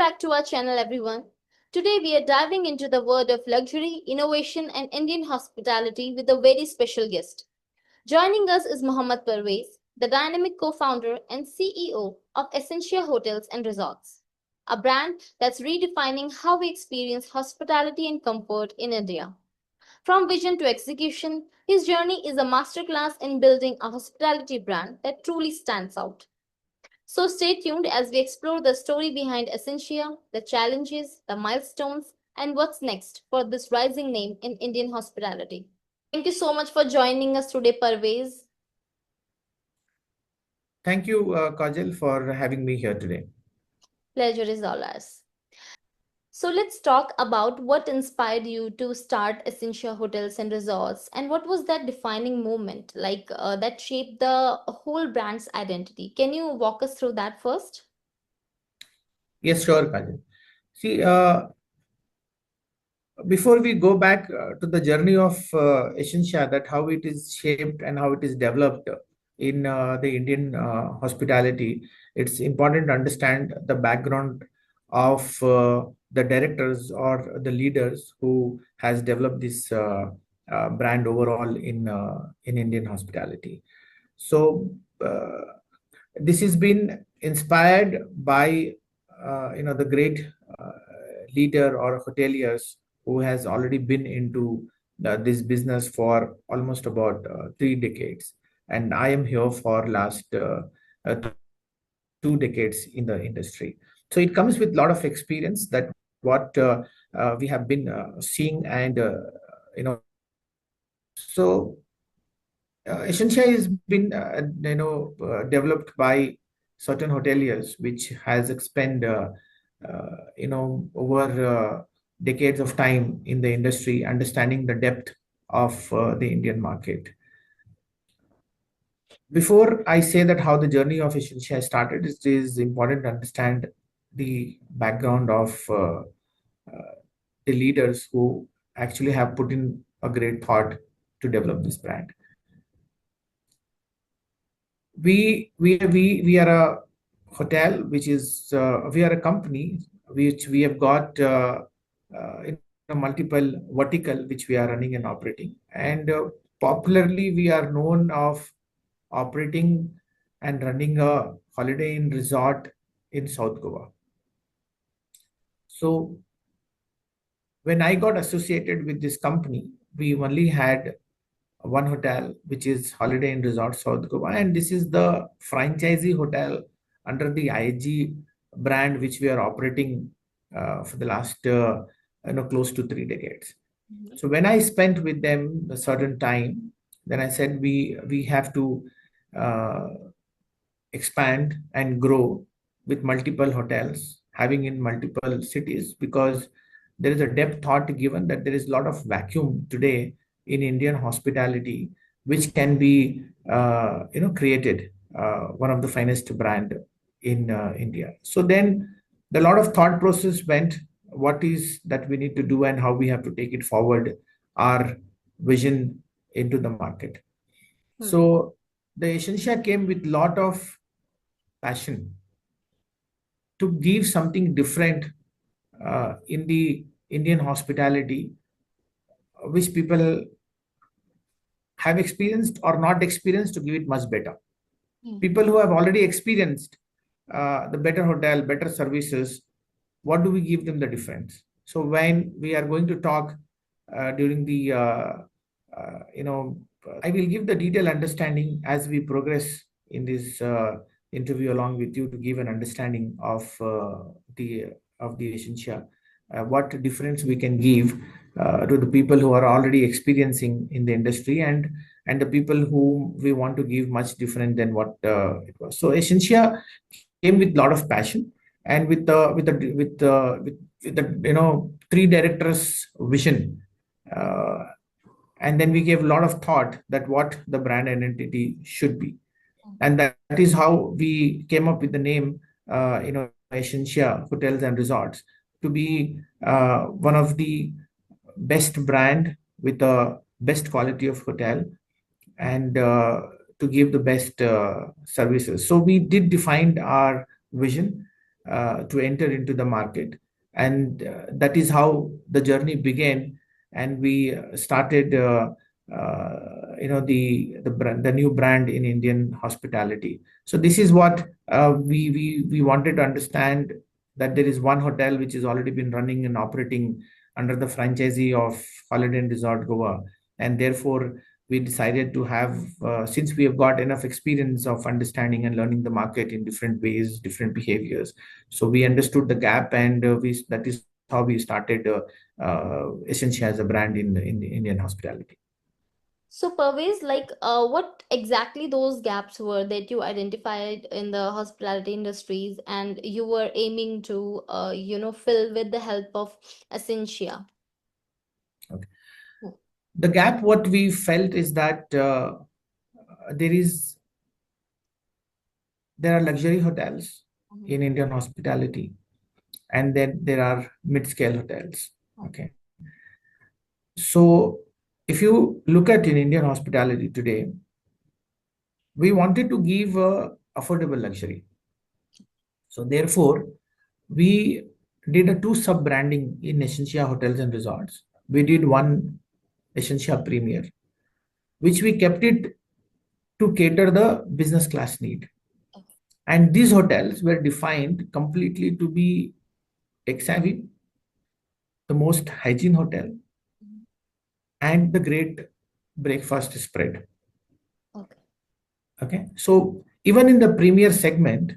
back to our channel, everyone. Today, we are diving into the world of luxury, innovation, and Indian hospitality with a very special guest. Joining us is Mohammed Parvez, the dynamic co founder and CEO of Essentia Hotels and Resorts, a brand that's redefining how we experience hospitality and comfort in India. From vision to execution, his journey is a masterclass in building a hospitality brand that truly stands out. So stay tuned as we explore the story behind Essentia, the challenges, the milestones, and what's next for this rising name in Indian hospitality. Thank you so much for joining us today, Parvez. Thank you, Kajal, for having me here today. Pleasure is all ours. So let's talk about what inspired you to start Essentia Hotels and Resorts, and what was that defining moment that shaped the whole brand's identity. Can you walk us through that first? Yes, sure, Kajal. See, before we go back to the journey of Essentia, that how it is shaped and how it is developed in the Indian hospitality, it's important to understand the background of the directors or the leaders who has developed this brand overall in Indian hospitality. So this has been inspired by the great uh, leader or hoteliers who has already been into this business for almost about 3 decades, and I am here for last 2 decades in the industry. So it comes with a lot of experience that what we have been seeing, and so Essentia has been developed by certain hoteliers, which has expended over decades of time in the industry, understanding the depth of the Indian market. Before I say that how the journey of Essentia started, it is important to understand the background of the leaders who actually have put in a great thought to develop this brand. We are a hotel which is we are a company which we have got multiple vertical which we are running and operating, and popularly we are known of operating and running a holiday inn resort in South Goa. So when I got associated with this company, we only had one hotel, which is Holiday Inn Resort South Goa, and this is the franchisee hotel under the IG brand, which we are operating for the last close to 3 decades. So when I spent with them a certain time, then I said we have to uh, expand and grow with multiple hotels, having in multiple cities, because there is a depth thought given that there is a lot of vacuum today in Indian hospitality, which can be created one of the finest brand in India. So then the lot of thought process went what is that we need to do and how we have to take it forward, our vision into the market. So the Essentia came with lot of passion to give something different in the Indian hospitality, which people have experienced or not experienced, to give it much better. People who have already experienced the better hotel, better services, what do we give them the difference? So when we are going to talk during the, I will give the detailed understanding as we progress in this interview along with you, to give an understanding of the Essentia, what difference we can give to the people who are already experiencing in the industry, and the people who we want to give much different than what it was. So Essentia came with a lot of passion, and with the three directors vision, and then we gave a lot of thought that what the brand identity should be, and that is how we came up with the name Essentia Hotels and Resorts, to be one of the best brand with the best quality of hotel, and to give the best services. So we did define our vision to enter into the market. And that is how the journey began. And we started, the new brand in Indian hospitality. So this is what we wanted to understand, that there is one hotel which has already been running and operating under the franchisee of Holiday and Resort Goa, and therefore we decided to have, since we have got enough experience of understanding and learning the market in different ways, different behaviors, so we understood the gap, and we that is how we started Essentia as a brand in the Indian hospitality. So, Parvez, what exactly those gaps were that you identified in the hospitality industries and you were aiming to, fill with the help of Essentia? Okay. The gap, what we felt is that there is there are luxury hotels Mhm. in Indian hospitality, and then there are mid-scale hotels. Okay. So if you look at in Indian hospitality today, we wanted to give affordable luxury. So therefore, we did a two sub branding in Essentia Hotels and Resorts. We did one Essentia Premier, which we kept it to cater the business class need. And these hotels were defined completely to be tech savvy, the most hygiene hotel, Mhm. and the great breakfast spread. Okay. Okay. So even in the premier segment,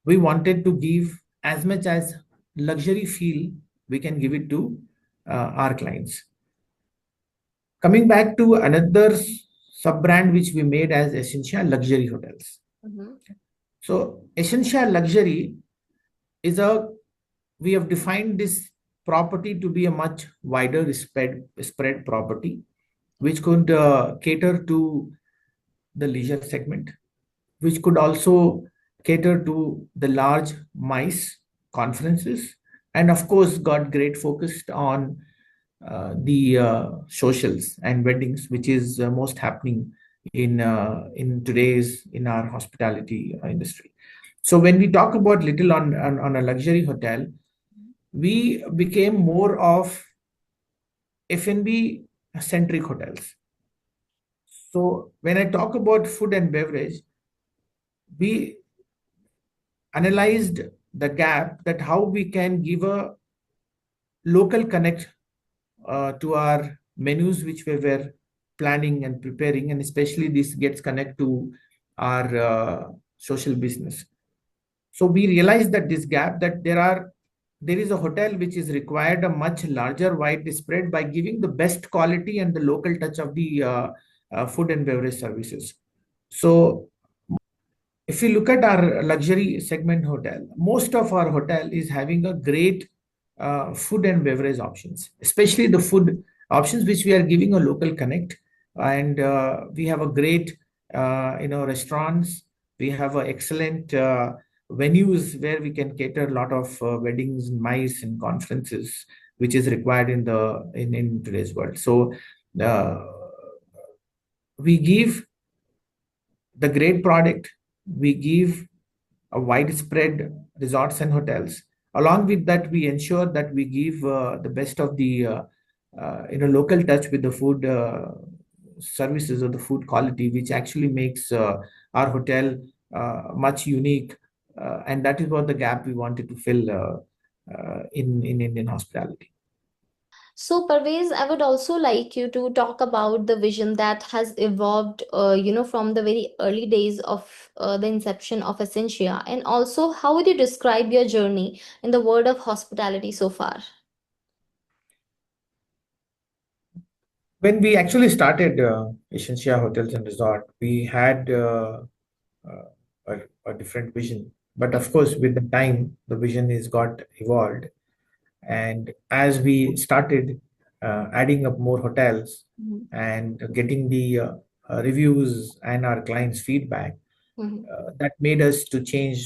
we wanted to give as much as luxury feel we can give it to our clients. Coming back to another sub brand which we made as Essentia Luxury Hotels. Mm-hmm. So Essentia Luxury is a we have defined this property to be a much wider spread property, which could cater to the leisure segment, which could also cater to the large MICE conferences, and of course got great focused on the socials and weddings, which is most happening in today's in our hospitality industry. So when we talk about little on a luxury hotel, we became more of F&B centric hotels. So when I talk about food and beverage, we analyzed the gap, that how we can give a local connect to our menus which we were planning and preparing, and especially this gets connect to our social business. So we realized that this gap, that there is a hotel which is required a much larger wide spread by giving the best quality and the local touch of the food and beverage services. So if you look at our luxury segment hotel, most of our hotel is having a great food and beverage options, especially the food options which we are giving a local connect. And we have a great, restaurants. We have excellent venues where we can cater a lot of weddings, mice, and conferences, which is required in today's world. So uh, we give the great product. We give a widespread resorts and hotels. Along with that, we ensure that we give the best of the local touch with the food services or the food quality, which actually makes our hotel much unique, and that is what the gap we wanted to fill in Indian hospitality. So, Parvez, I would also like you to talk about the vision that has evolved, from the very early days of the inception of Essentia, and also how would you describe your journey in the world of hospitality so far? When we actually started Essentia Hotels and Resort, we had uh, a different vision. But of course, with the time, the vision is got evolved. And as we started adding up more hotels Mhm. and getting the reviews and our clients' feedback, Mhm. that made us to change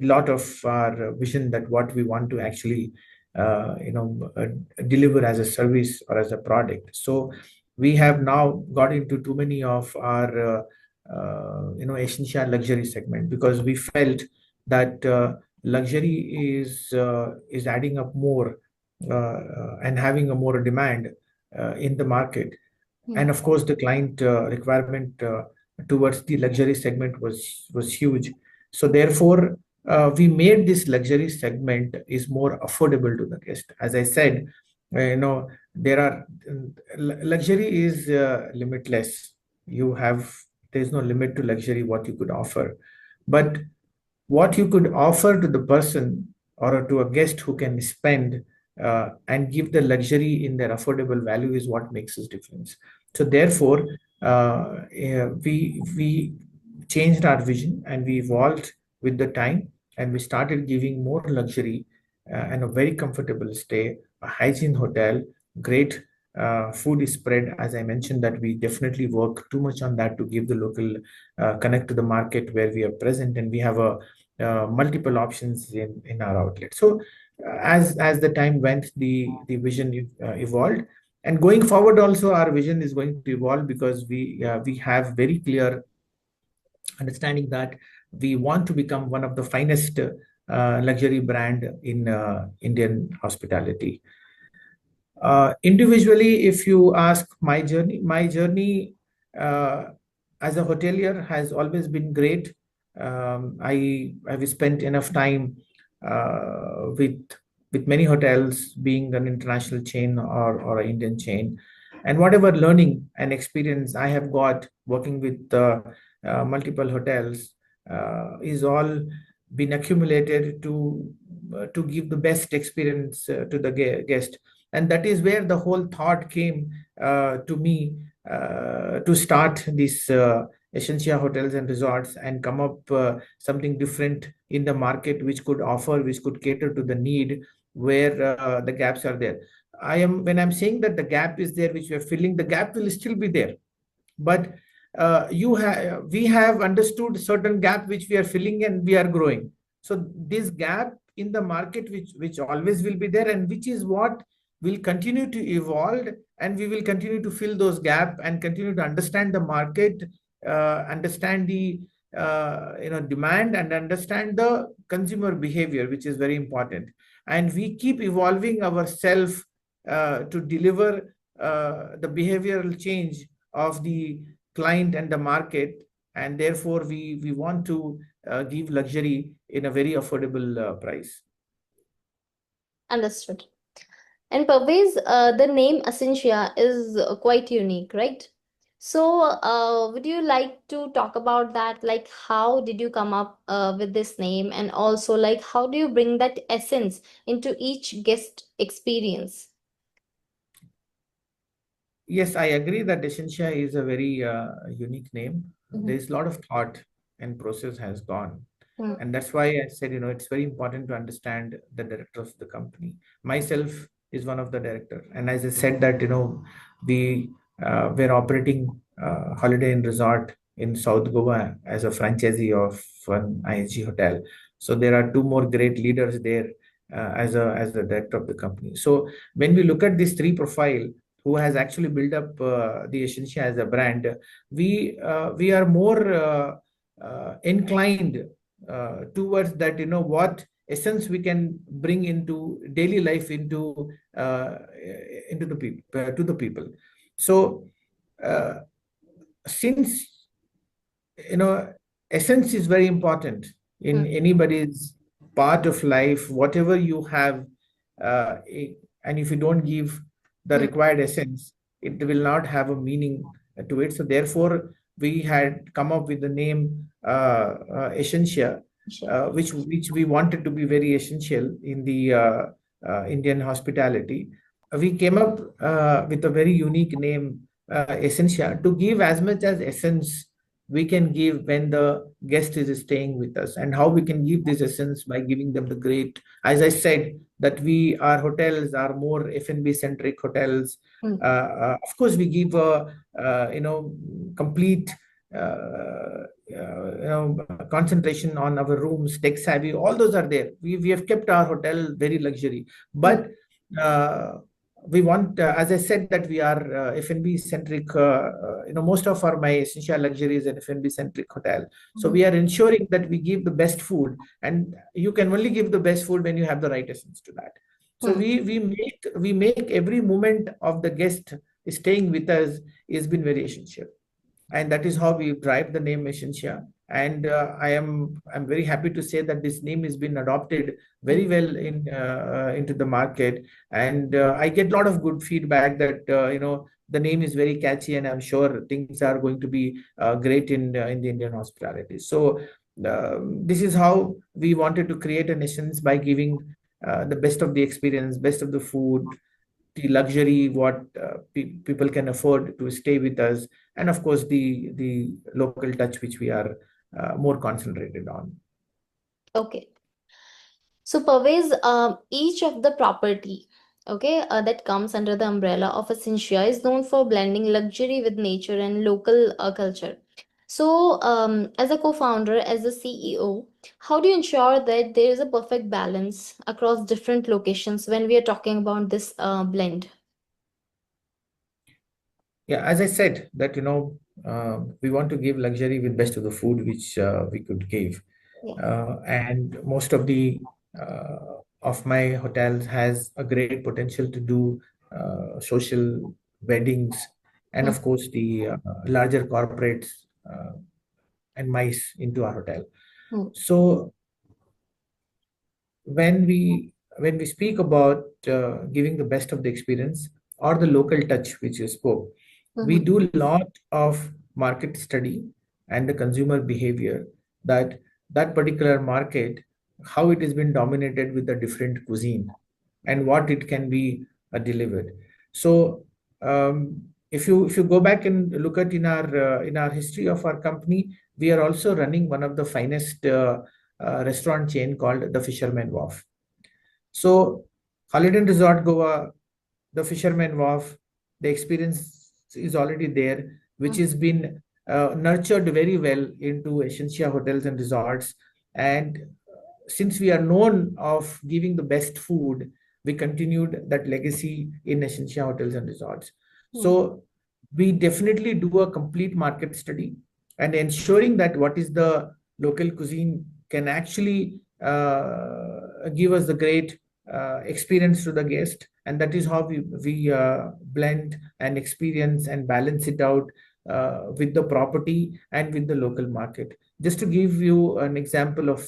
a lot of our vision, that what we want to actually deliver as a service or as a product. So we have now got into too many of our essential luxury segment, because we felt that luxury is adding up more and having a more demand in the market. Hmm. And of course, the client requirement towards the luxury segment was huge. So therefore, we made this luxury segment is more affordable to the guest. As I said, there are luxury is limitless. You have There's no limit to luxury what you could offer, but what you could offer to the person or to a guest who can spend and give the luxury in their affordable value is what makes us difference. So therefore, we changed our vision and we evolved with the time, and we started giving more luxury and a very comfortable stay, a hygiene hotel, great food is spread. As I mentioned, that we definitely work too much on that to give the local connect to the market where we are present, and we have a multiple options in our outlet. So as the time went, the vision evolved, and going forward also our vision is going to evolve, because we have very clear understanding that we want to become one of the finest luxury brand in Indian hospitality. Individually, if you ask my journey uh, as a hotelier has always been great. I've spent enough time with many hotels, being an international chain or an Indian chain, and whatever learning and experience I have got working with multiple hotels is all been accumulated to give the best experience to the guest. And that is where the whole thought came to me to start this Essentia Hotels and Resorts and come up something different in the market, which could cater to the need where the gaps are there. When I'm saying that the gap is there, which we are filling, the gap will still be there, but we have understood certain gap which we are filling and we are growing. So this gap in the market, which always will be there, and which is what will continue to evolve, and we will continue to fill those gap and continue to understand the market, understand the demand, and understand the consumer behavior, which is very important. And we keep evolving ourselves to deliver the behavioral change of the client and the market, and therefore we want to give luxury in a very affordable price. Understood. And Parvez, the name Essentia is quite unique, right? So, would you like to talk about that? Like, how did you come up with this name? And also, like, how do you bring that essence into each guest experience? Yes, I agree that Essentia is a very unique name. Mhm. There's a lot of thought and process has gone. Mm. And that's why I said, it's very important to understand the director of the company. Myself is one of the director. And as I said that, we we're operating holiday and resort in South Goa as a franchisee of one IHG hotel. So there are two more great leaders there as the director of the company. So when we look at these three profile, who has actually built up the Essentia as a brand, we are more inclined towards that, what essence we can bring into daily life, into the people, to the people. So uh, since essence is very important in Mm. anybody's part of life, whatever you have, and if you don't give the Mm. required essence, it will not have a meaning to it. So therefore we had come up with the name Essentia, Sure. which we wanted to be very essential in the Indian hospitality. We came up with a very unique name, Essentia, to give as much as essence we can give when the guest is staying with us. And how we can give this essence by giving them the great, as I said, that our hotels are more F&B centric hotels. Mm. Of course we give a complete concentration on our rooms, tech savvy, all those are there. We have kept our hotel very luxury, Mm. but uh, we want, as I said, that we are F&B centric. Most of our my Essentia Luxury is an F&B centric hotel. So Mhm. we are ensuring that we give the best food, and you can only give the best food when you have the right essence to that. So Hmm. we make every moment of the guest staying with us is been very essential, and that is how we drive the name Essentia. And I'm very happy to say that this name has been adopted Hmm. very well into the market, and I get a lot of good feedback that the name is very catchy, and I'm sure things are going to be great in the Indian hospitality. So this is how we wanted to create an essence by giving the best of the experience, best of the food, the luxury what people can afford to stay with us, and of course the local touch which we are more concentrated on. Okay. So, Pervez, each of the property, okay, that comes under the umbrella of Essentia is known for blending luxury with nature and local culture. So, as a co-founder, as a CEO, how do you ensure that there is a perfect balance across different locations when we are talking about this blend? Yeah, as I said that we want to give luxury with best of the food which we could give, Yeah. and most of my hotels has a great potential to do social weddings, and Hmm. of course the larger corporates and mice into our hotel. Hmm. So when we speak about giving the best of the experience or the local touch which you spoke, we Hmm. do a lot of market study and the consumer behavior, that that particular market, how it has been dominated with a different cuisine and what it can be delivered. So if you go back and look at in our history of our company, we are also running one of the finest restaurant chain called the Fisherman Wharf. So, Holiday Inn Resort Goa, the Fisherman Wharf, the experience is already there, which Hmm. has been nurtured very well into Essentia Hotels and Resorts. And since we are known of giving the best food, we continued that legacy in Essentia Hotels and Resorts. Hmm. So we definitely do a complete market study and ensuring that what is the local cuisine can actually give us the great experience to the guest, and that is how we blend and experience and balance it out with the property and with the local market. Just to give you an example of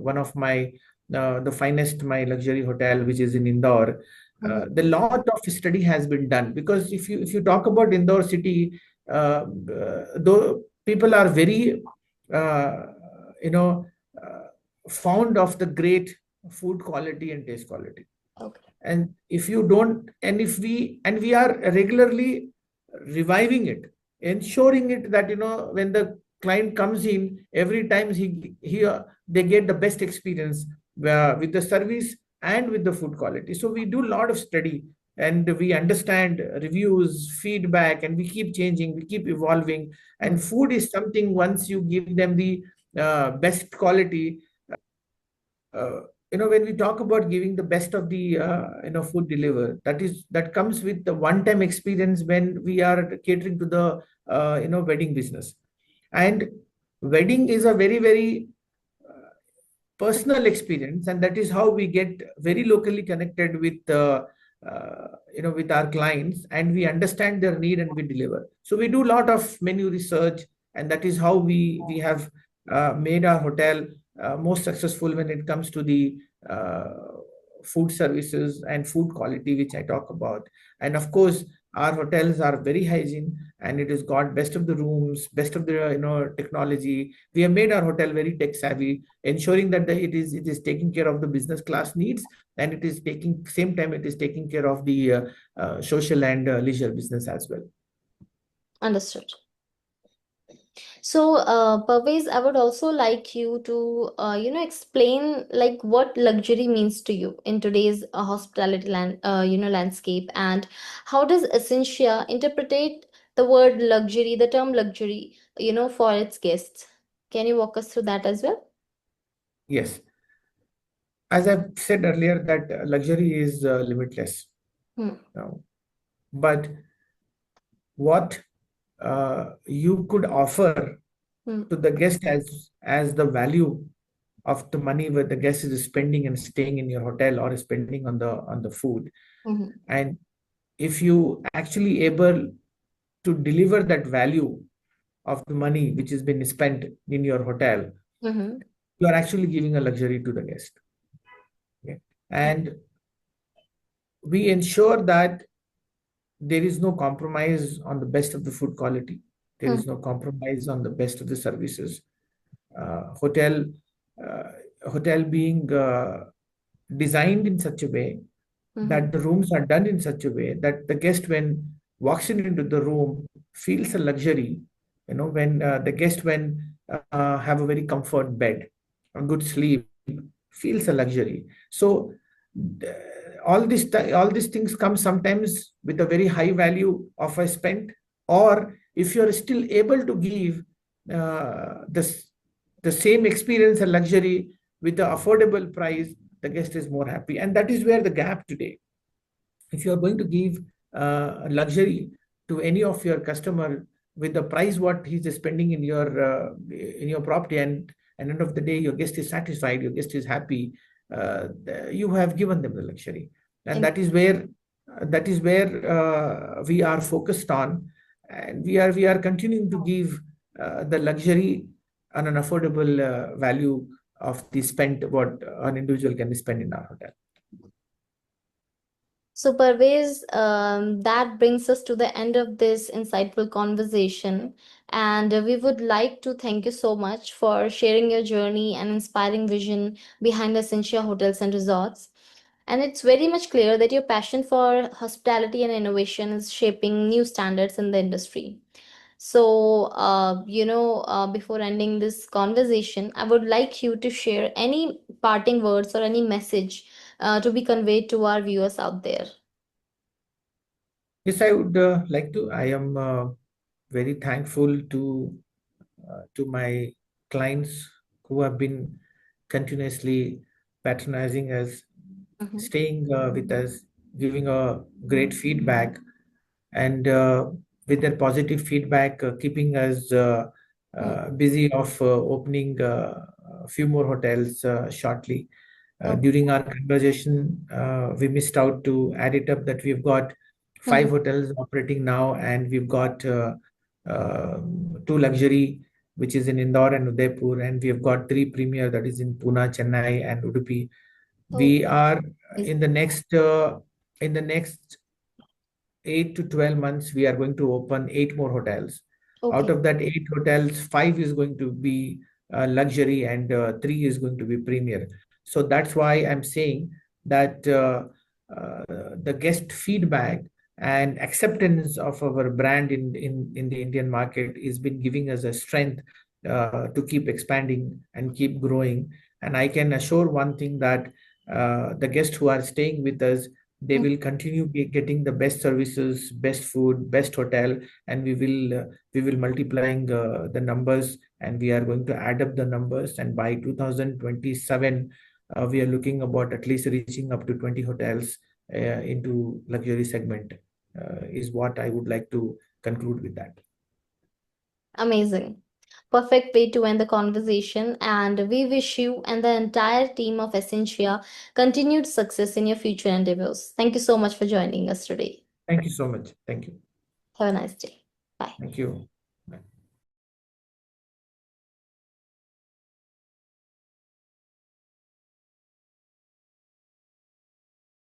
one of my the finest my luxury hotel, which is in Indore. Hmm. The lot of study has been done, because if you talk about Indore city, though people are very uh, you know uh, fond of the great food quality and taste quality. Okay. And if you don't, and if we and we are regularly reviving it, ensuring it that when the client comes in, every time they get the best experience with the service and with the food quality. So we do a lot of study, and we understand reviews, feedback, and we keep changing, we keep evolving. Hmm. And food is something, once you give them the best quality, uh, when we talk about giving the best of the food deliver, that comes with the one time experience when we are catering to the wedding business. And wedding is a very very personal experience, and that is how we get very locally connected with our clients, and we understand their need and we deliver. So we do a lot of menu research, and that is how we have made our hotel most successful when it comes to the uh, food services and food quality which I talk about. And of course our hotels are very hygiene, and it has got best of the rooms, best of the technology. We have made our hotel very tech savvy, ensuring that it is taking care of the business class needs, and it is taking same time it is taking care of the social and leisure business as well. Understood. So, Parvez, I would also like you to, explain like what luxury means to you in today's hospitality landscape, and how does Essentia interpret the word luxury, the term luxury, for its guests? Can you walk us through that as well? Yes, as I've said earlier, that luxury is limitless. Hmm. but what you could offer Mm, to the guest as the value of the money where the guest is spending and staying in your hotel or spending on the food. mhm, And if you actually able to deliver that value of the money which has been spent in your hotel, mhm, you are actually giving a luxury to the guest. Okay? And we ensure that there is no compromise on the best of the food quality. There mm, is no compromise on the best of the services. Hotel uh, hotel being designed in such a way mhm. that the rooms are done in such a way that the guest when walks in into the room feels a luxury. When the guest when have a very comfort bed, a good sleep, feels a luxury. So all these things come sometimes with a very high value of a spent, or if you're still able to give the same experience and luxury with the affordable price, the guest is more happy. And that is where the gap today. If you are going to give luxury to any of your customer with the price what he's spending in your property, and end of the day your guest is satisfied, your guest is happy, you have given them the luxury. And And that is where we are focused on, and we are continuing to give the luxury on an affordable value of the spent what an individual can spend in our hotel. so, Parvez, that brings us to the end of this insightful conversation. And we would like to thank you so much for sharing your journey and inspiring vision behind Essentia Hotels and Resorts. And it's very much clear that your passion for hospitality and innovation is shaping new standards in the industry. So, before ending this conversation, I would like you to share any parting words or any message to be conveyed to our viewers out there. Yes, I would like to. I am very thankful to my clients who have been continuously patronizing us, Mhm. staying with us, giving a great feedback, and with their positive feedback, keeping us Mm. busy of opening a few more hotels shortly. Oh. During our conversation, we missed out to add it up that we've got Mhm. five hotels operating now, and we've got two luxury, which is in Indore and Udaipur, and we've got three premier, that is in Pune, Chennai, and Udupi. Oh, We are is in the next 8 to 12 months, we are going to open eight more hotels. Out okay. of that eight hotels, five is going to be luxury, and three is going to be premier. So that's why I'm saying that uh, the guest feedback and acceptance of our brand in the Indian market is been giving us a strength to keep expanding and keep growing. And I can assure one thing, that the guests who are staying with us, they Mm. will continue getting the best services, best food, best hotel, and we will multiplying the numbers, and we are going to add up the numbers. And by 2027, we are looking about at least reaching up to 20 hotels into luxury segment. Is what I would like to conclude with that. Amazing. Perfect way to end the conversation. And we wish you and the entire team of Essentia continued success in your future endeavors. Thank you so much for joining us today. Thank you so much. Thank you. Have a nice day. Bye. Thank you.